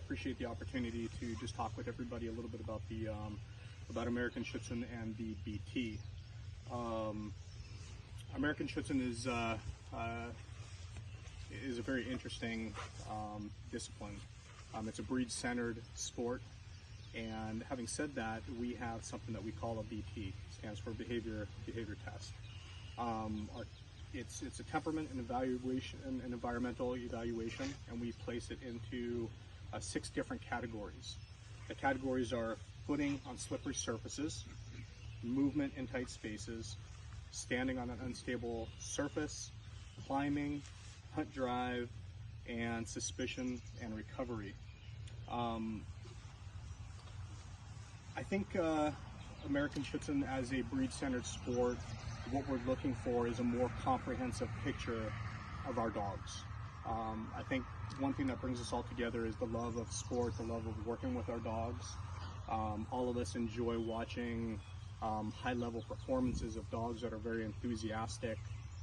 appreciate the opportunity to just talk with everybody a little bit about the about American Schutzhund and the BT. American Schutzhund is a very interesting discipline. It's a breed-centered sport, and having said that, we have something that we call a BT. It stands for behavior test. It's a temperament and evaluation and environmental evaluation, and we place it into 6 different categories. The categories are footing on slippery surfaces, movement in tight spaces, standing on an unstable surface, climbing, hunt drive, and suspicion and recovery. I think American Schutzhund as a breed-centered sport, what we're looking for is a more comprehensive picture of our dogs. I think one thing that brings us all together is the love of sport, the love of working with our dogs. All of us enjoy watching high-level performances of dogs that are very enthusiastic,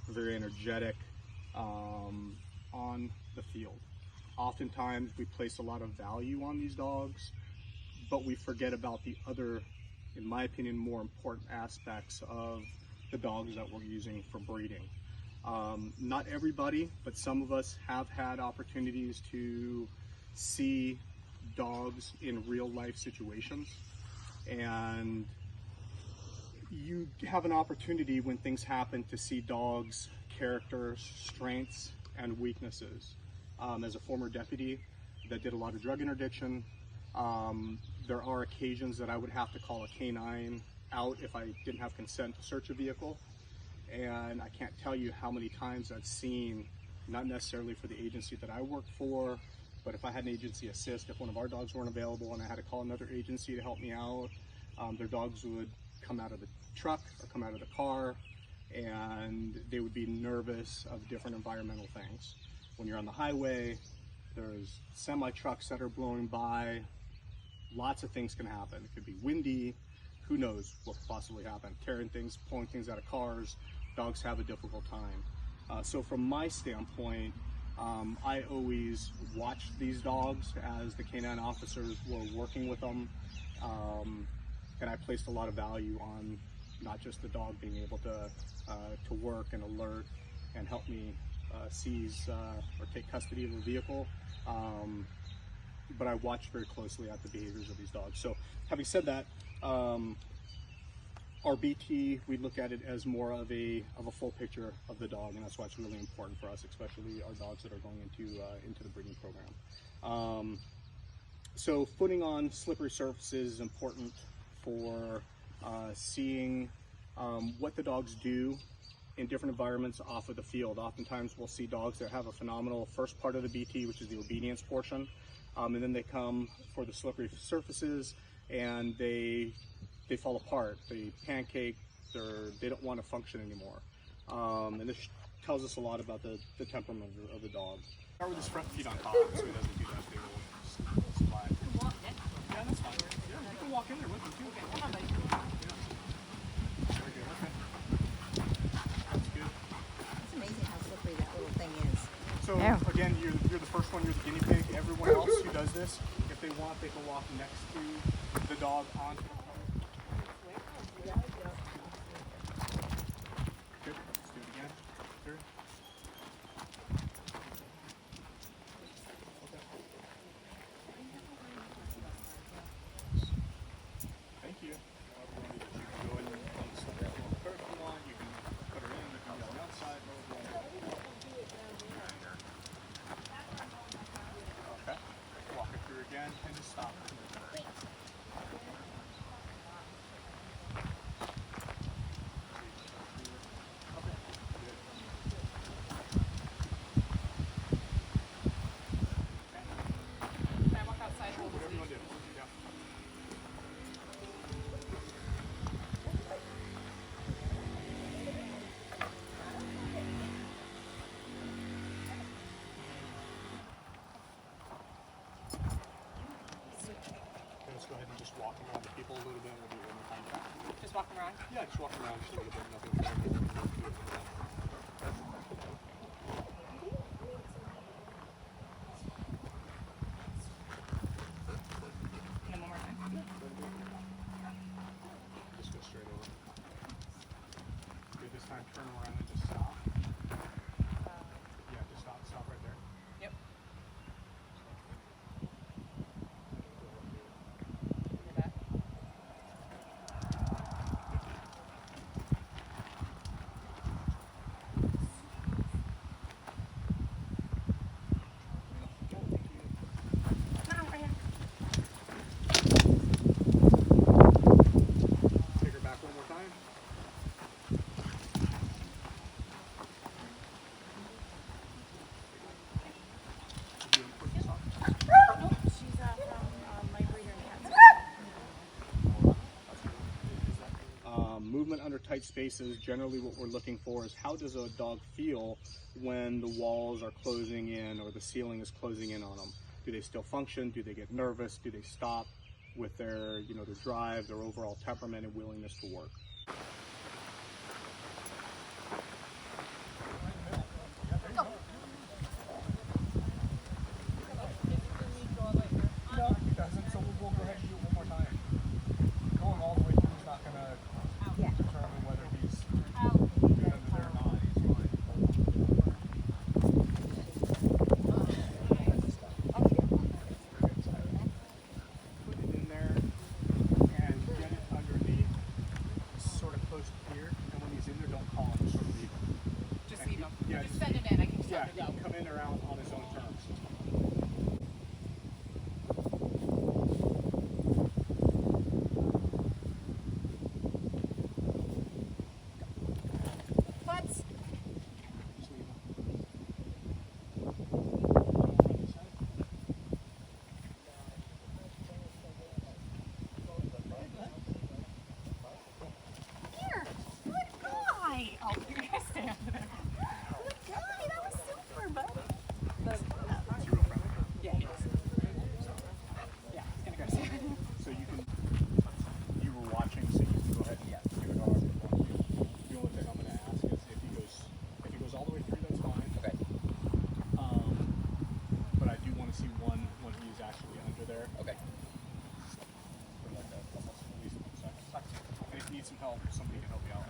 very energetic on the field. Oftentimes we place a lot of value on these dogs, but we forget about the other, in my opinion, more important aspects of the dogs that we're using for breeding. Not everybody, but some of us have had opportunities to see dogs in real life situations, and you have an opportunity when things happen to see dogs' character, strengths, and weaknesses. As a former deputy that did a lot of drug interdiction, there are occasions that I would have to call a canine out if I didn't have consent to search a vehicle, and I can't tell you how many times I've seen, not necessarily for the agency that I work for, but if I had an agency assist, if one of our dogs weren't available and I had to call another agency to help me out, their dogs would come out of the truck or come out of the car, and they would be nervous of different environmental things. When you're on the highway, there's semi-trucks that are blowing by, lots of things can happen. It could be windy, who knows what could possibly happen. Tearing things, pulling things out of cars, dogs have a difficult time. So from my standpoint, I always watch these dogs as the canine officers were working with them, and I placed a lot of value on not just the dog being able to work and alert and help me seize or take custody of a vehicle, but I watched very closely at the behaviors of these dogs. So having said that, our BT, we look at it as more of a full picture of the dog, and that's why it's really important for us, especially our dogs that are going into the breeding program. So footing on slippery surfaces is important for seeing what the dogs do in different environments off of the field. Oftentimes we'll see dogs that have a phenomenal first part of the BT, which is the obedience portion, and then they come for the slippery surfaces and they fall apart, they pancake, they don't want to function anymore. And this tells us a lot about the temperament of the dog. Start with his front feet on top so he doesn't do that big old slide. Yeah, that's fine. Yeah, you can walk in there with him too. Okay, hold on, buddy. Yeah. Very good, okay. That's good. It's amazing how slippery that little thing is. So again, you're the first one, you're the guinea pig. Everyone else who does this, if they want, they can walk next to the dog onto the car. Good. Let's do it again. Third. Okay. Thank you. You can go in on the side of the curve if you want. You can put her in. You can go on the outside. Okay. Walk it through again and just stop. Let's go ahead and just walk around the people a little bit. We'll do it one more time. Just walk around? Yeah, just walk around just a little bit. Nothing. tight spaces, generally what we're looking for is how does a dog feel when the walls are closing in or the ceiling is closing in on them? Do they still function? Do they get nervous? Do they stop with their, their drive, their overall temperament and willingness to work? No, he doesn't, so we'll go ahead and do it one more time. Going all the way through is not going to determine whether he's good under there or not. He's fine. Put it in there and get it underneath, sort of close to here. And when he's in there, don't call him, sort of leave him. Just leave him. Yeah, Just send it in. I can just Yeah, have he it can go. come in or out on his own terms. Butts. Just leave him. Here. Good guy. Oh, you guys stay under there. Good guy. That was super, buddy. Yeah, he is. Yeah, he's gonna go. So you were watching, so you can go ahead and give it however you want to. The only thing I'm going to ask is if he goes all the way through, that's fine. Okay. But I do want to see one when he's actually under there. Okay. For like at least 1 second. And if you need some help, somebody can help you out.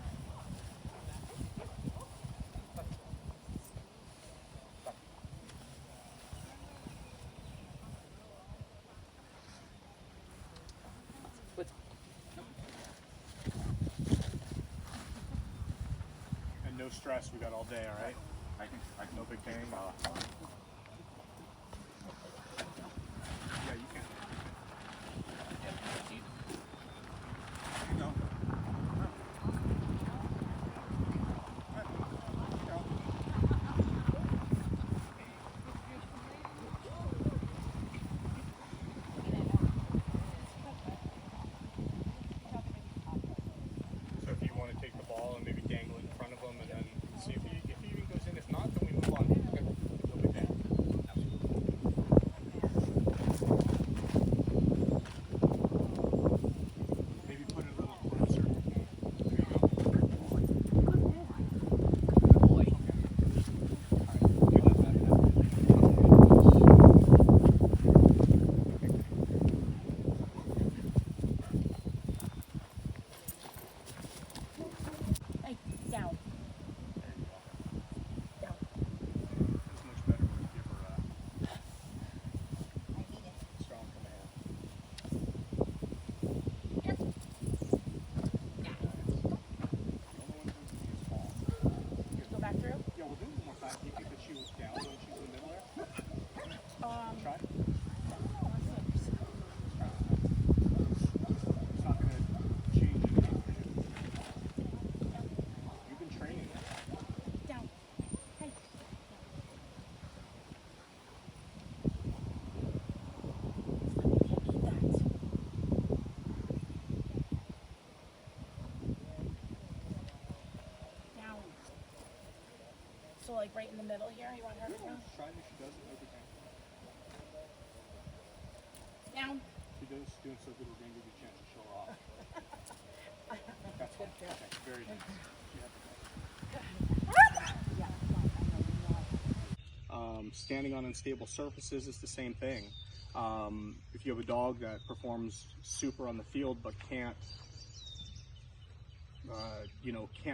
What's And no stress, we got all day, all right? I can no big thing. Yeah, you can. No. So if you want to take the ball and maybe dangle it in front of him and then see if he even goes in. If not, then we move on. Okay. No big deal. Maybe put it a little closer. There you go. good boy. Hey, down. It's much better when you give her I need it. a strong command. Here. The only one who's small. Go back through. Yeah, we'll do it one more time. You think that she was down when she's in the middle there? Try. It's not going to change anything for you. You've been training it. Down. Hey. Down. So like right in the middle here, you want her to down? Try it if she does it every time. Down. She does doing so good, we're going to give you a chance to show her off. That's good. Okay, very nice. You have standing on unstable surfaces is the same thing. If you have a dog that performs super on the field but can't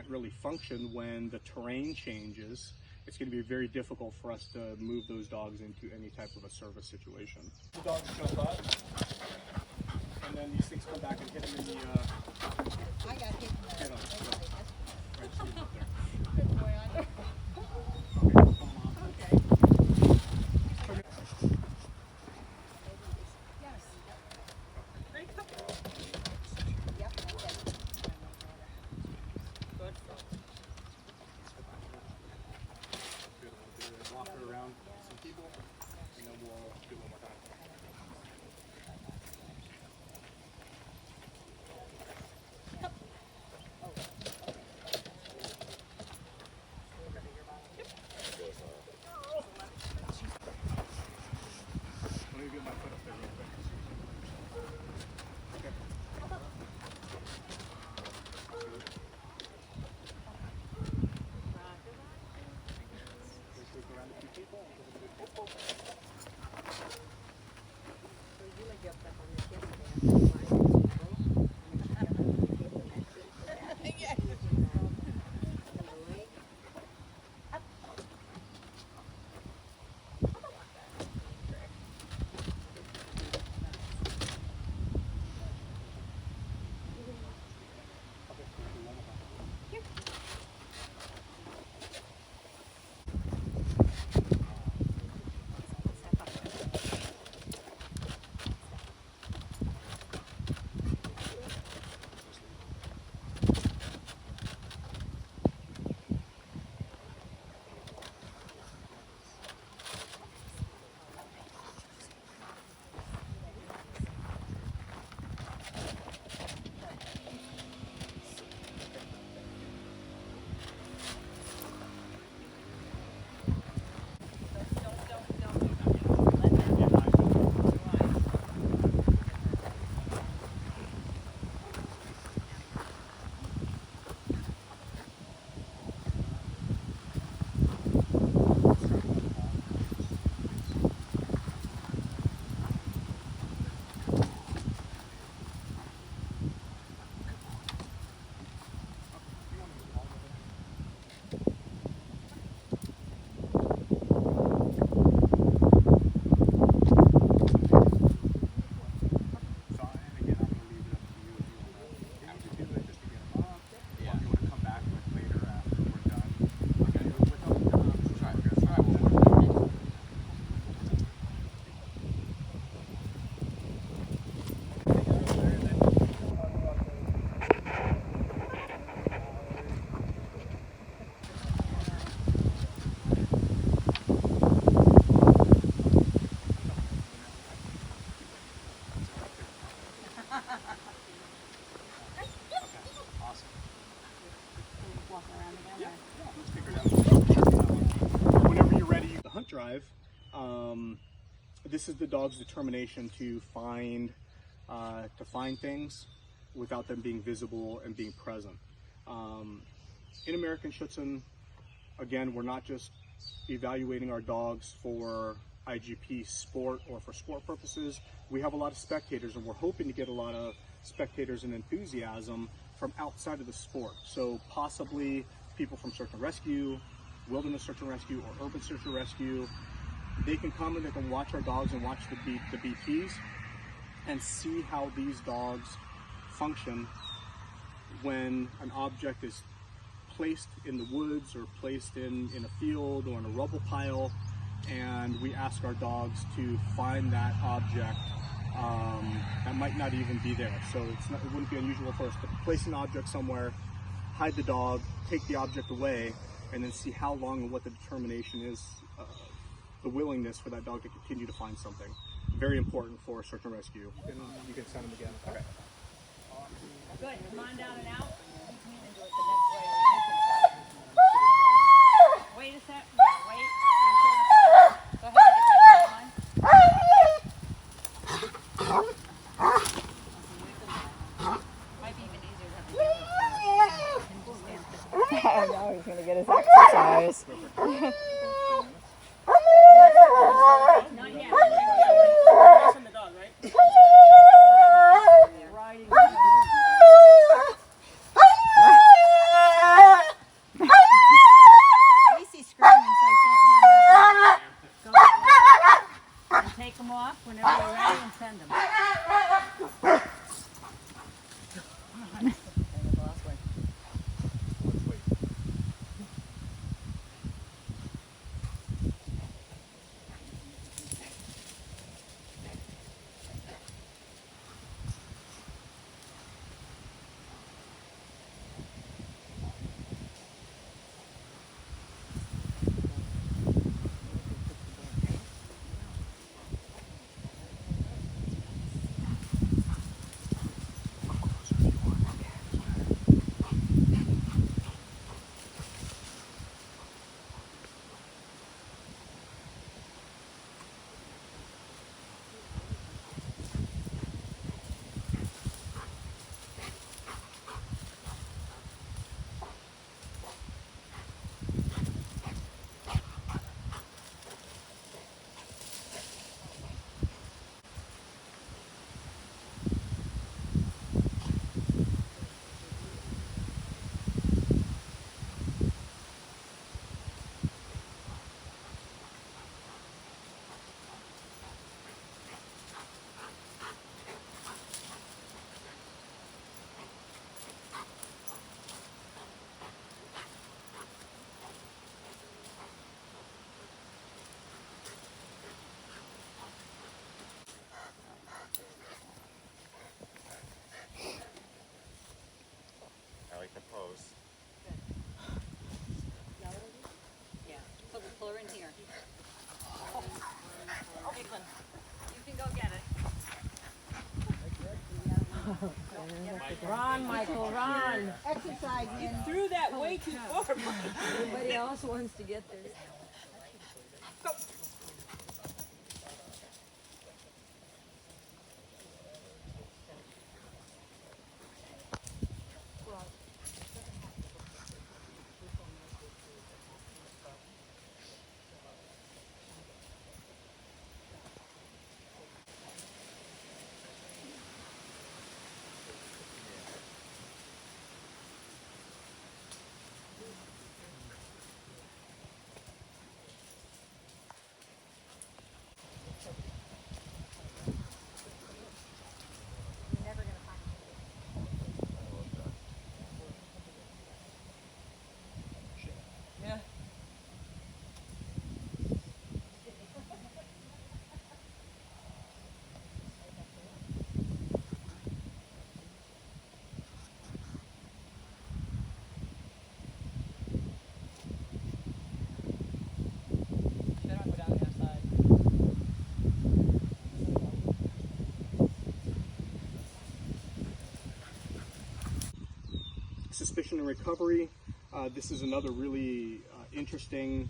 really function when the terrain changes, it's going to be very difficult for us to move those dogs into any type of a service situation. The dogs jump up, and then these things come back and hit them in the I got hit in the head on. right So, side. right, so you're up there. Good boy on you. Okay, come on. Okay. Yes. Ready? Come. Yep, okay. Good. Good. We'll do it. Walk her around some people, and then we'll do it one more time. jumped up on this yesterday after the fire people. Yeah. Whenever you're ready, the hunt drive, this is the dog's determination to find things without them being visible and being present. In American Schutzhund, again, we're not just evaluating our dogs for IGP sport or for sport purposes. We have a lot of spectators, and we're hoping to get a lot of spectators and enthusiasm from outside of the sport. So possibly people from search and rescue, wilderness search and rescue, or urban search and rescue. They can come and they can watch our dogs and watch the BTs and see how these dogs function when an object is placed in the woods or placed in a field or in a rubble pile, and we ask our dogs to find that object that might not even be there. So it wouldn't be unusual for us to place an object somewhere, hide the dog, take the object away, and then see how long and what the determination is, the willingness for that dog to continue to find something. Very important for search and rescue. You can send them again. Okay. Good. Come on down and out. Wait a sec. Wait. Go ahead and get back on line. Might be even easier to have to Now he's gonna get his exercise. Not yet. From the dog, right? Riding. Casey's screaming, so I can't hear him. And take them off whenever you're ready and send them. Run, Michael, run. You threw that way too far, Mike. Everybody else wants to get there. Suspicion and recovery. This is another really interesting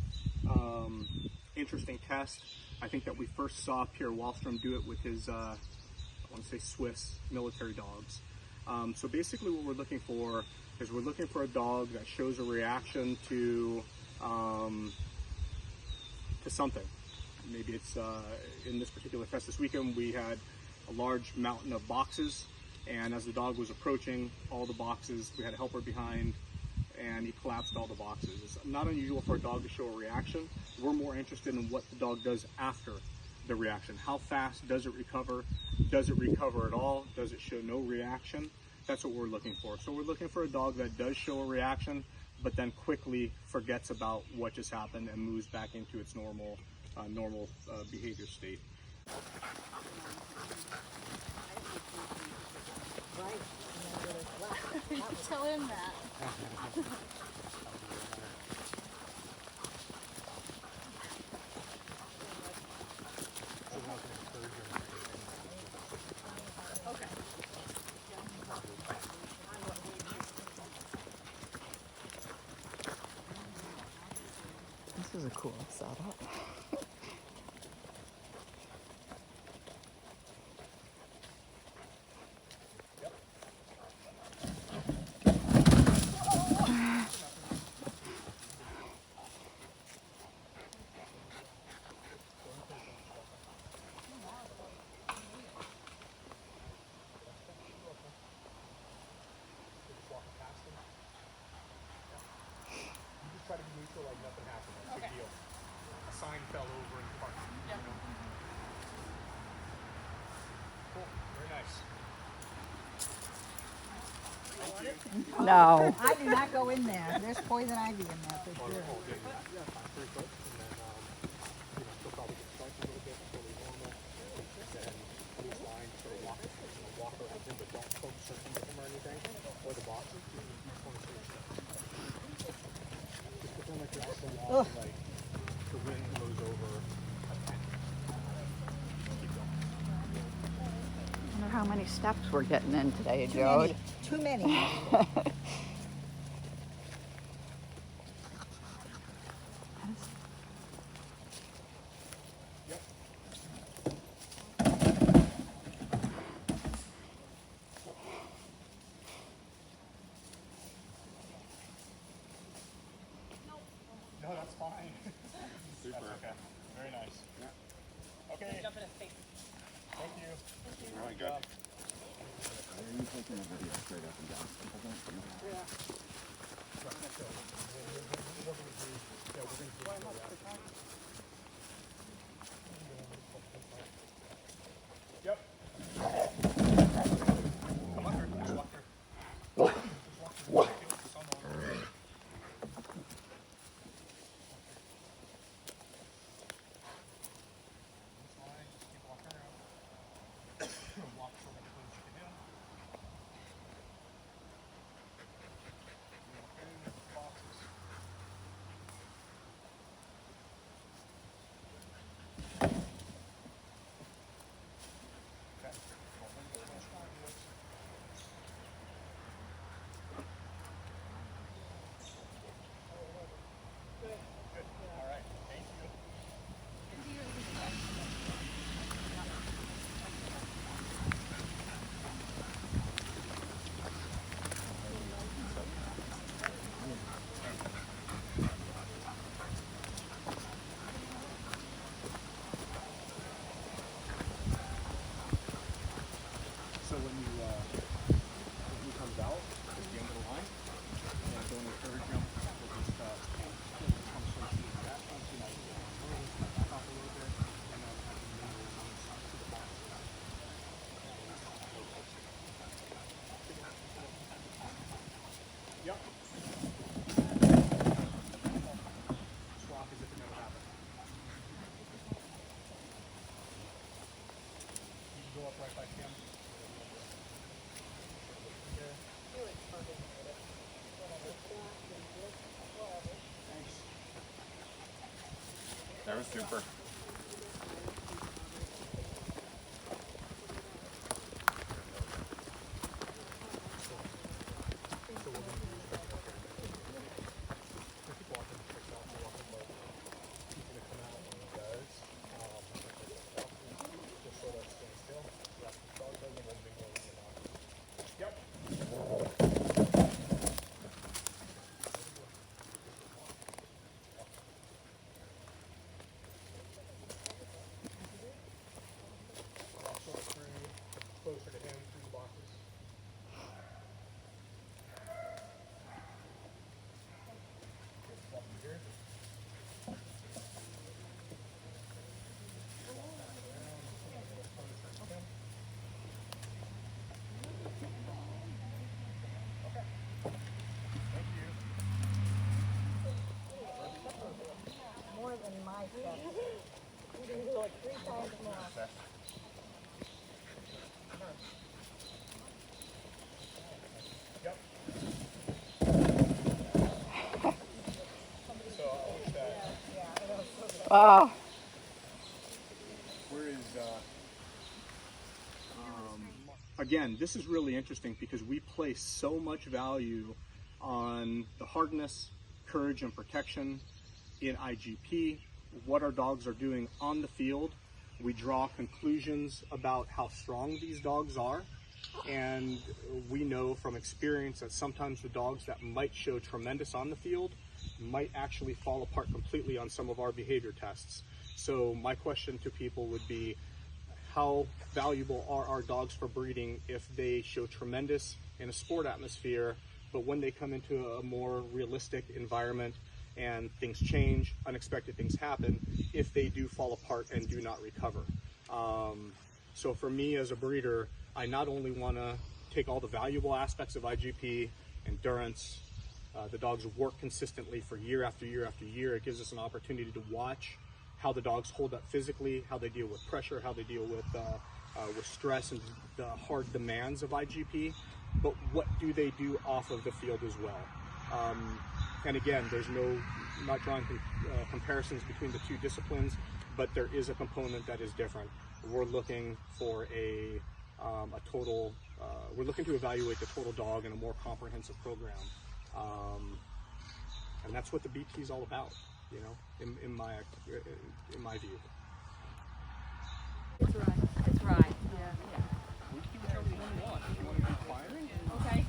test. I think that we first saw Pierre Wallstrom do it with his, I want to say Swiss military dogs. So basically what we're looking for is we're looking for a dog that shows a reaction to something. Maybe it's, in this particular test this weekend, we had a large mountain of boxes, and as the dog was approaching all the boxes, we had a helper behind, and he collapsed all the boxes. It's not unusual for a dog to show a reaction. We're more interested in what the dog does after the reaction. How fast does it recover? Does it recover at all? Does it show no reaction? That's what we're looking for. So we're looking for a dog that does show a reaction, but then quickly forgets about what just happened and moves back into its normal behavior state. Tell him that. This is a cool setup. Try to be neutral, like nothing happened. That's a big deal. A sign fell over in the park. Yep. Cool. Very nice. No. I do not go in there. There's poison ivy in there for sure. Wonderful. Yeah, 3 foot, and then he'll probably get striped a little bit, totally normal. Then loose line, sort of walk around him, but don't poke certain with him or anything, or the boxes. You just want to sort of just pretend like you're out the wall, like the wind blows over a tent. Keep going. I wonder how many steps we're getting in today, Jode. Too many. No, that's fine. Super. That's okay. Very nice. Yeah. Okay. Jump in his face. Thank you. Oh my God. Are you taking a video straight up and down? Yep. Come on, just walk through. Just walk through. It's on the wall. Keep walking around. Walk so much close you can. Walk in boxes. That was super. Closer to him through the boxes. More than my stuff. You can do it 3 times more. Yep. So I'll wish that. Oh, Where is again, this is really interesting because we place so much value on the hardness, courage, and protection in IGP, what our dogs are doing on the field. We draw conclusions about how strong these dogs are, and we know from experience that sometimes the dogs that might show tremendous on the field might actually fall apart completely on some of our behavior tests. So my question to people would be, how valuable are our dogs for breeding if they show tremendous in a sport atmosphere, but when they come into a more realistic environment and things change, unexpected things happen, if they do fall apart and do not recover? So for me as a breeder, I not only want to take all the valuable aspects of IGP, endurance, the dogs work consistently for year after year after year. It gives us an opportunity to watch how the dogs hold up physically, how they deal with pressure, how they deal with stress and the hard demands of IGP, but what do they do off of the field as well? And again, there's not drawing comparisons between the two disciplines, but there is a component that is different. We're looking for a total, we're looking to evaluate the total dog in a more comprehensive program. And that's what the BT is all about, you know, in my view. It's right. It's right. Yeah. We can do whatever you want. If you want to be quiet, Okay.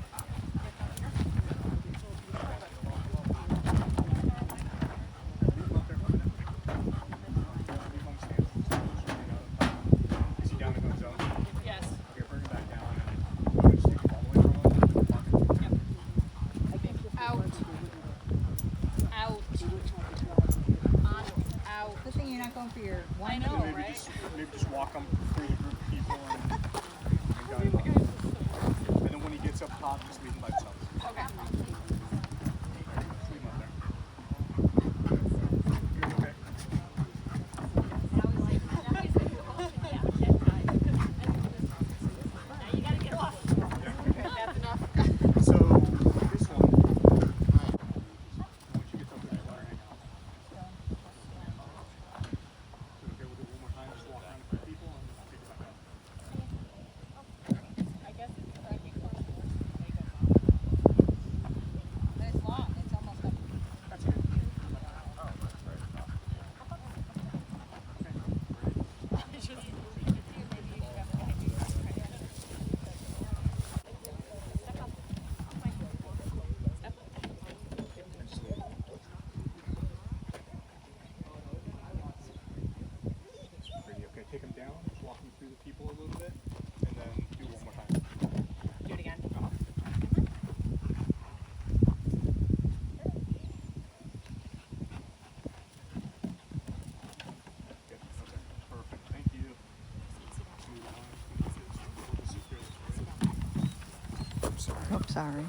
leave him up there for a minute. Leave him on the stand. Is he down in his zone? Yes. Okay, bring him back down and you just take him all the way from him. Out. Out. Out. Good thing you're not going for your I one. know, Maybe right? just walk him through the group of people and guide him up. And then when he gets up top, just leave him by himself. Okay. Just leave him up there. You're okay. Now you gotta get off. That's enough. So this one, once you get up there, let her hang out. Okay, we'll do it one more time. Just walk around a few people and pick it back up. I guess it's because I get close to it. But it's long. It's almost up. That's good. Pretty okay. Take him down, just walk him through the people a little bit, and then do one more time. Do it again. Good. Okay. Perfect. Thank you. Smooth line. oh, sorry.